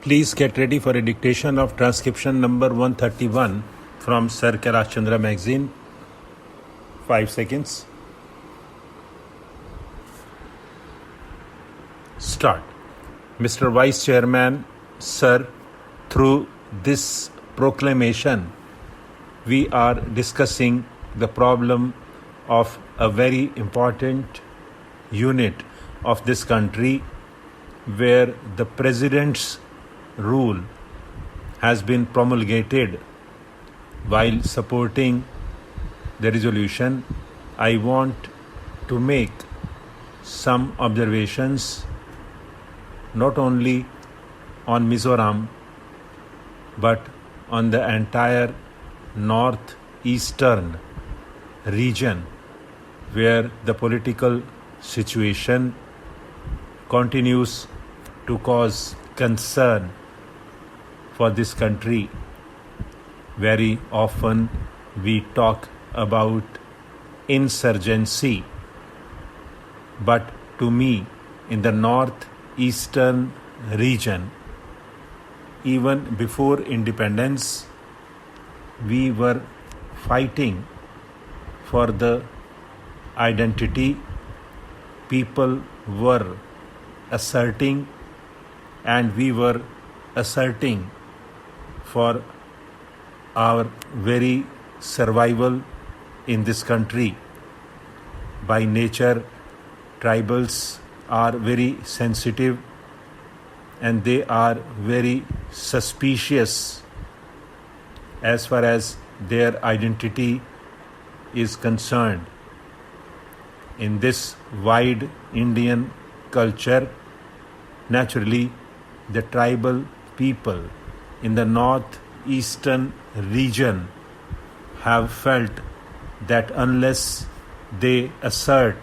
Please get ready for a dictation of transcription number 131 from Sir Kailash Chandra magazine. 5 seconds. Start. Mr. Vice Chairman, Sir, through this proclamation, we are discussing the problem of a very important unit of this country where the President's rule has been promulgated. While supporting the resolution, I want to make some observations not only on Mizoram but on the entire northeastern region where the political situation continues to cause concern for this country. Very often we talk about insurgency, but to me, in the northeastern region, even before independence, we were fighting for the identity. People were asserting and we were asserting for our very survival in this country. By nature, tribals are very sensitive and they are very suspicious as far as their identity is concerned. In this wide Indian culture, naturally, the tribal people in the northeastern region have felt that unless they assert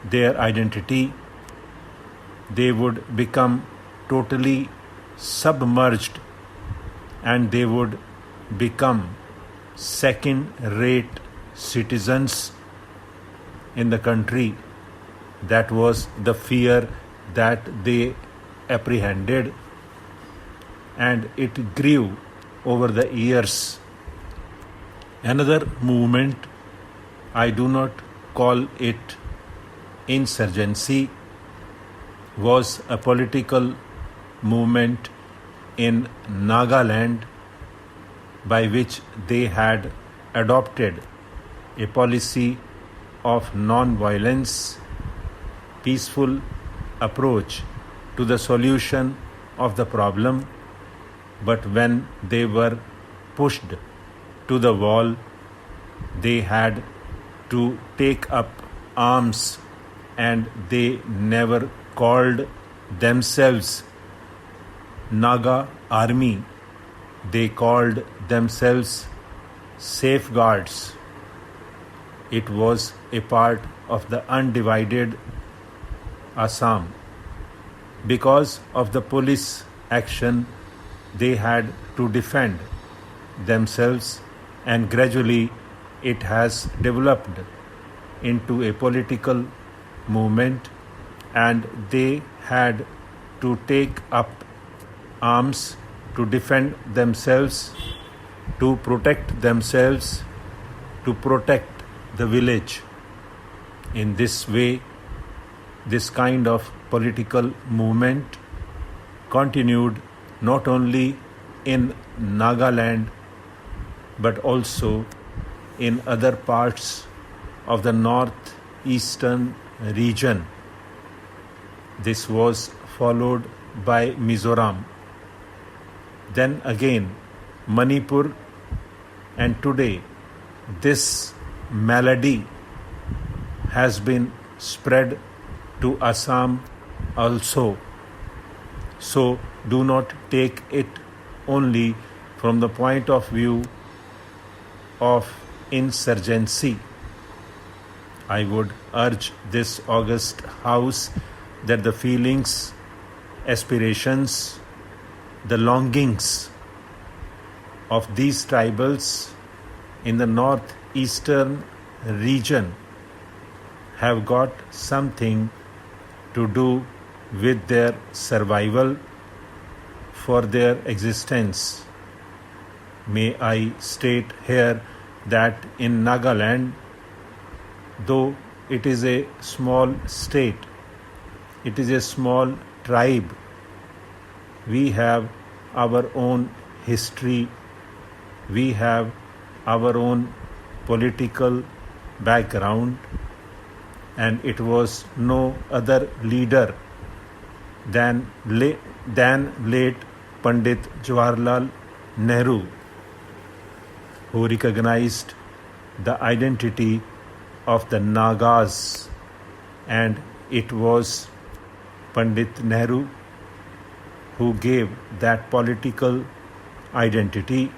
their identity, they would become totally submerged and they would become second-rate citizens in the country. That was the fear that they apprehended, and it grew over the years. Another movement, I do not call it insurgency, was a political movement in Nagaland by which they had adopted a policy of non-violence, peaceful approach to the solution of the problem. But when they were pushed to the wall, they had to take up arms, and they never called themselves Naga Army. They called themselves safeguards. It was a part of the undivided Assam. Because of the police action, they had to defend themselves, and gradually it has developed into a political movement, and they had to take up arms to defend themselves, to protect themselves, to protect the village. In this way, this kind of political movement continued not only in Nagaland but also in other parts of the northeastern region. This was followed by Mizoram, then again Manipur, and today this malady has been spread to Assam also. So do not take it only from the point of view of insurgency. I would urge this august House that the feelings, aspirations, the longings of these tribals in the northeastern region have got something to do with their survival. for their existence. May I state here that in Nagaland, though it is a small state, it is a small tribe, we have our own history, we have our own political background, and it was no other leader than late Pandit Jawaharlal Nehru who recognized the identity of the Nagas, and it was Pandit Nehru who gave that political identity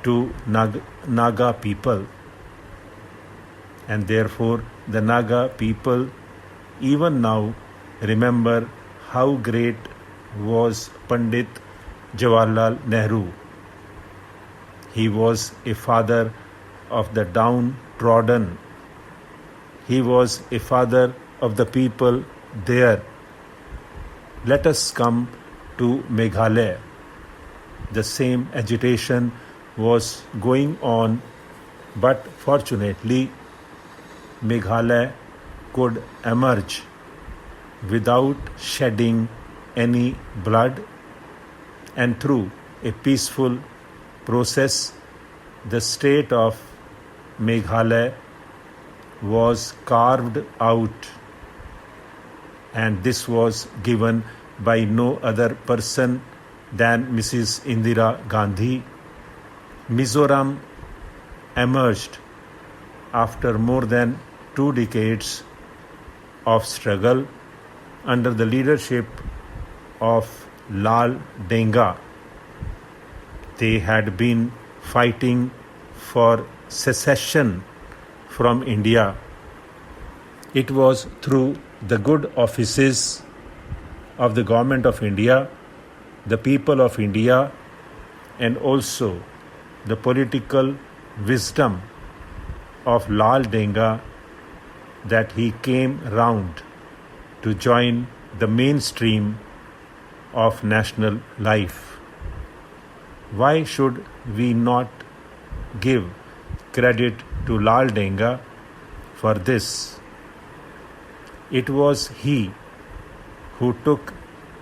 to Naga people, and therefore the Naga people even now remember how great was Pandit Jawaharlal Nehru. He was a father of the downtrodden. He was a father of the people there. Let us come to Meghalaya. The same agitation was going on, but fortunately Meghalaya could emerge without shedding any blood, and through a peaceful process the state of Meghalaya was carved out, and this was given by no other person than Mrs. Indira Gandhi. Mizoram emerged after more than 2 decades of struggle under the leadership of Lal Denga. They had been fighting for secession from India. It was through the good offices of the Government of India, the people of India, and also the political wisdom of Lal Denga that he came round to join the mainstream of national life. Why should we not give credit to Lal Denga for this? It was he who took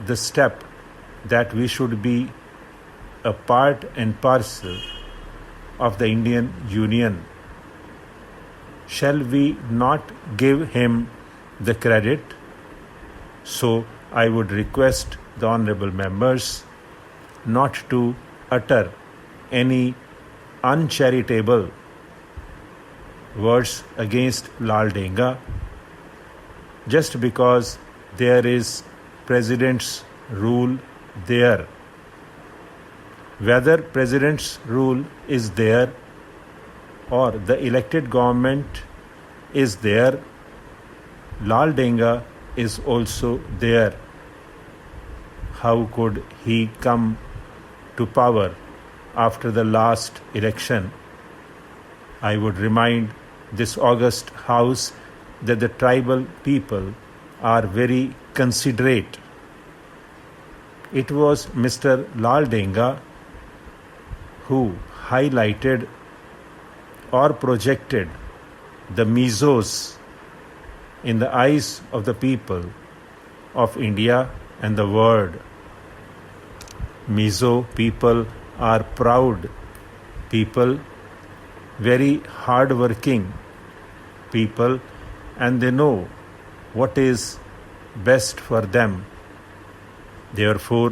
the step that we should be a part and parcel of the Indian Union. Shall we not give him the credit? So I would request the honorable members not to utter any uncharitable words against Lal Denga just because there is president's rule there. Whether president's rule is there or the elected government is there, Lal Denga is also there. How could he come to power after the last election? I would remind this august house that the tribal people are very considerate. It was Mr. Lal Denga who highlighted or projected the Mizos in the eyes of the people of India and the world. Mizo people are proud people, very hard-working people, and they know what is best for them. Therefore,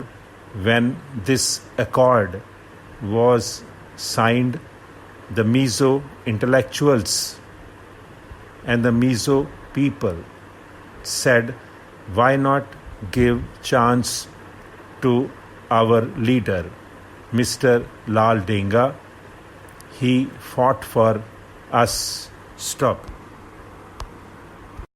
when this accord was signed, the Mizo intellectuals and the Mizo people said, why not give chance to our leader, Mr. Lal Denga? He fought for us. Stop.